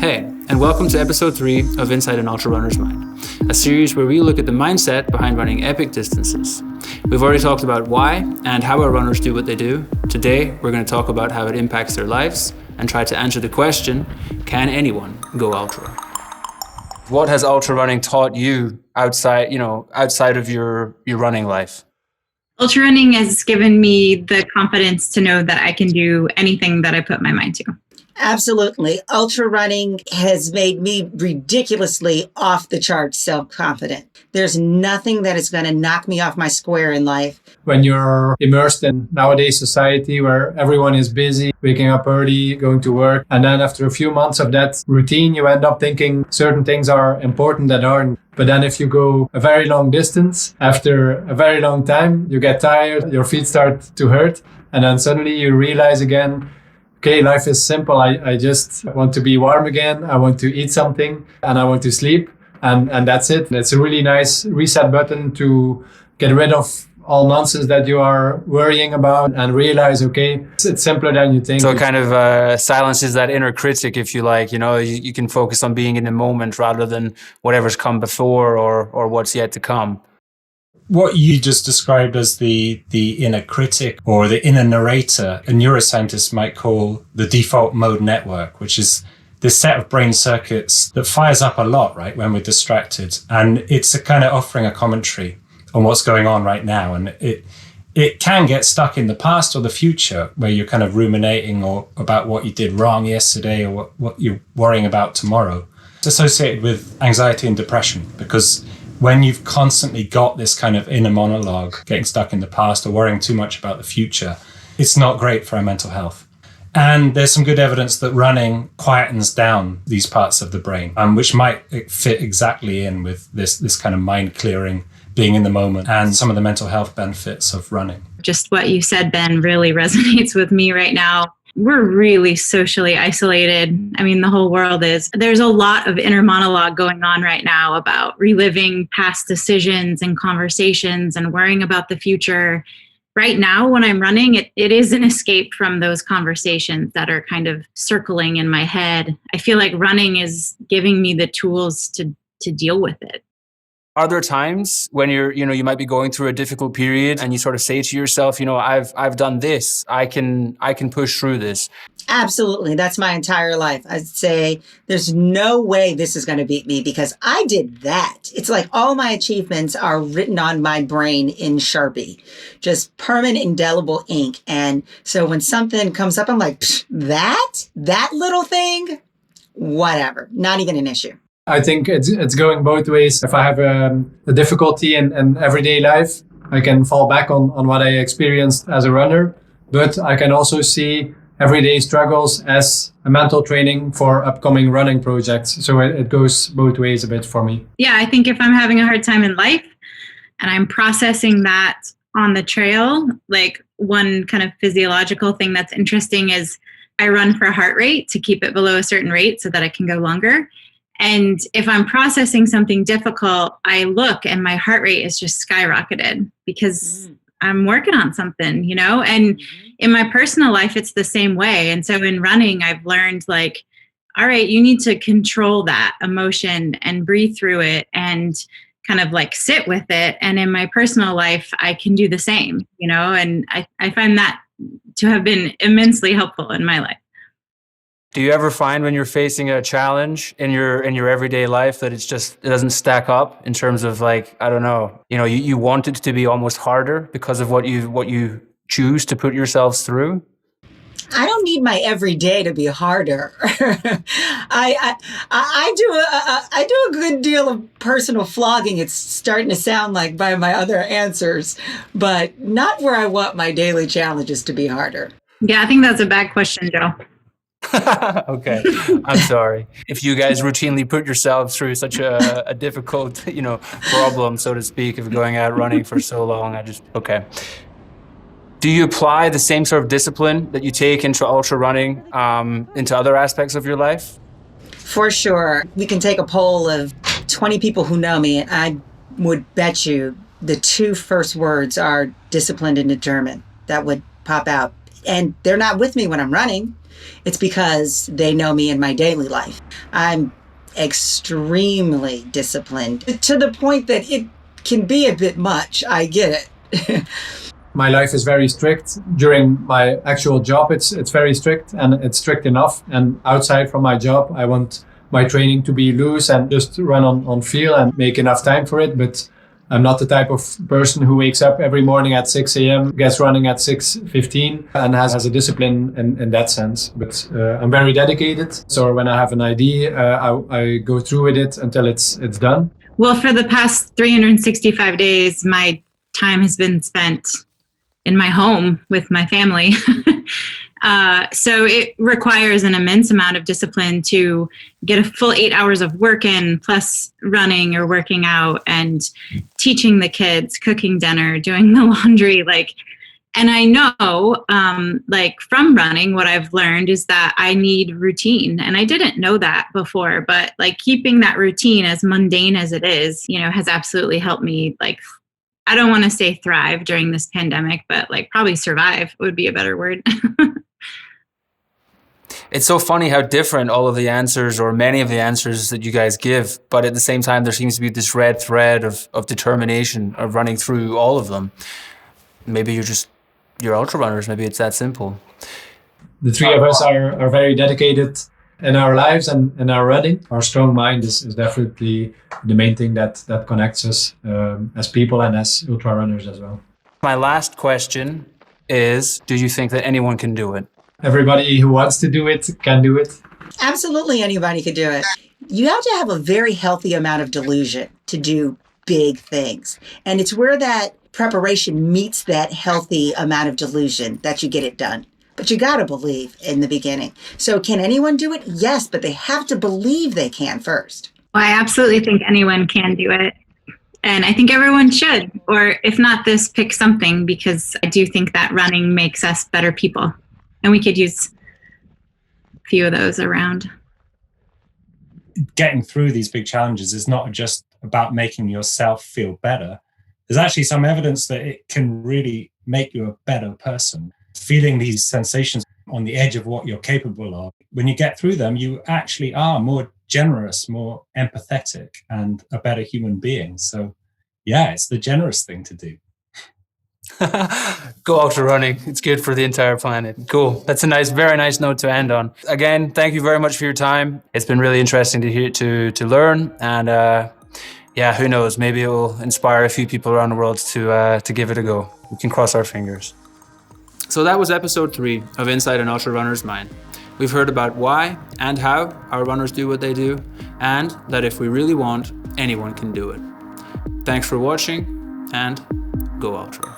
Hey, and welcome to episode 3 of Inside an Ultra Runner's Mind, a series where we look at the mindset behind running epic distances. We've already talked about why and how our runners do what they do. Today, we're going to talk about how it impacts their lives and try to answer the question, can anyone go ultra? What has ultra running taught you outside of your running life? Ultra running has given me the confidence to know that I can do anything that I put my mind to. Absolutely. Ultra running has made me ridiculously off the charts self-confident. There's nothing that is going to knock me off my square in life. When you're immersed in nowadays society where everyone is busy, waking up early, going to work, and then after a few months of that routine, you end up thinking certain things are important that aren't. But then if you go a very long distance, after a very long time, you get tired, your feet start to hurt, and then suddenly you realize again, okay, life is simple. I just want to be warm again. I want to eat something and I want to sleep. And that's it. It's a really nice reset button to get rid of all nonsense that you are worrying about and realize, okay, it's simpler than you think. So it kind of silences that inner critic, if you like. You can focus on being in the moment rather than whatever's come before or what's yet to come. What you just described as the inner critic or the inner narrator, a neuroscientist might call the default mode network, which is this set of brain circuits that fires up a lot, right, when we're distracted. And it's a kind of offering a commentary on what's going on right now. And it can get stuck in the past or the future where you're kind of ruminating or about what you did wrong yesterday or what you're worrying about tomorrow. It's associated with anxiety and depression because when you've constantly got this kind of inner monologue, getting stuck in the past or worrying too much about the future, it's not great for our mental health. And there's some good evidence that running quietens down these parts of the brain, which might fit exactly in with this kind of mind clearing, being in the moment, and some of the mental health benefits of running. Just what you said, Ben, really resonates with me right now. We're really socially isolated. I mean, the whole world is. There's a lot of inner monologue going on right now about reliving past decisions and conversations and worrying about the future. Right now, when I'm running, it is an escape from those conversations that are kind of circling in my head. I feel like running is giving me the tools to deal with it. Are there times when you might be going through a difficult period and you sort of say to yourself, I've done this, I can push through this? Absolutely. That's my entire life. I'd say there's no way this is going to beat me because I did that. It's like all my achievements are written on my brain in Sharpie, just permanent indelible ink. And so when something comes up, I'm like, that little thing, whatever, not even an issue. I think it's going both ways. If I have a difficulty in everyday life, I can fall back on what I experienced as a runner, but I can also see everyday struggles as a mental training for upcoming running projects. So it goes both ways a bit for me. Yeah, I think if I'm having a hard time in life and I'm processing that on the trail, like one kind of physiological thing that's interesting is I run for heart rate to keep it below a certain rate so that I can go longer. And if I'm processing something difficult, I look and my heart rate is just skyrocketed because I'm working on something, and in my personal life, it's the same way. And so in running, I've learned like, all right, you need to control that emotion and breathe through it and kind of like sit with it. And in my personal life, I can do the same, and I find that to have been immensely helpful in my life. Do you ever find when you're facing a challenge in your everyday life that it doesn't stack up in terms of like, I don't know, you want it to be almost harder because of what you choose to put yourselves through? I don't need my everyday to be harder. I do a good deal of personal flogging. It's starting to sound like by my other answers, but not where I want my daily challenges to be harder. Yeah, I think that's a bad question, Joe. Okay, I'm sorry. If you guys routinely put yourselves through such a difficult, problem, so to speak, of going out running for so long, okay. Do you apply the same sort of discipline that you take into ultra running into other aspects of your life? For sure. We can take a poll of 20 people who know me, and I would bet you the 2 first words are disciplined and determined. That would pop out. And they're not with me when I'm running. It's because they know me in my daily life. I'm extremely disciplined to the point that it can be a bit much. I get it. My life is very strict. During my actual job, it's very strict, and it's strict enough. And outside from my job, I want my training to be loose and just run on feel and make enough time for it. But I'm not the type of person who wakes up every morning at 6 a.m., gets running at 6:15, and has a discipline in that sense. But I'm very dedicated. So when I have an idea, I go through with it until it's done. Well, for the past 365 days, my time has been spent in my home with my family. So it requires an immense amount of discipline to get a full 8 hours of work in, plus running or working out and teaching the kids, cooking dinner, doing the laundry. And I know, from running, what I've learned is that I need routine. And I didn't know that before, but keeping that routine, as mundane as it is, has absolutely helped me, I don't want to say thrive during this pandemic, but probably survive would be a better word. It's so funny how different all of the answers, or many of the answers that you guys give, but at the same time, there seems to be this red thread of determination of running through all of them. Maybe you're ultra runners. Maybe it's that simple. The three of us are very dedicated in our lives and in our running. Our strong mind is definitely the main thing that connects us as people and as ultra runners as well. My last question is, do you think that anyone can do it? Everybody who wants to do it can do it. Absolutely anybody could do it. You have to have a very healthy amount of delusion to do big things. And it's where that preparation meets that healthy amount of delusion that you get it done. But you got to believe in the beginning. So can anyone do it? Yes, but they have to believe they can first. Well, I absolutely think anyone can do it. And I think everyone should, or if not this, pick something, because I do think that running makes us better people. And we could use a few of those around. Getting through these big challenges is not just about making yourself feel better. There's actually some evidence that it can really make you a better person. Feeling these sensations on the edge of what you're capable of, when you get through them, you actually are more generous, more empathetic, and a better human being. So yeah, it's the generous thing to do. Go ultra running. It's good for the entire planet. Cool. That's a very nice note to end on. Again, thank you very much for your time. It's been really interesting to hear, to learn, and who knows? Maybe it will inspire a few people around the world to give it a go. We can cross our fingers. So that was episode 3 of Inside an Ultra Runner's Mind. We've heard about why and how our runners do what they do, and that if we really want, anyone can do it. Thanks for watching, and go ultra.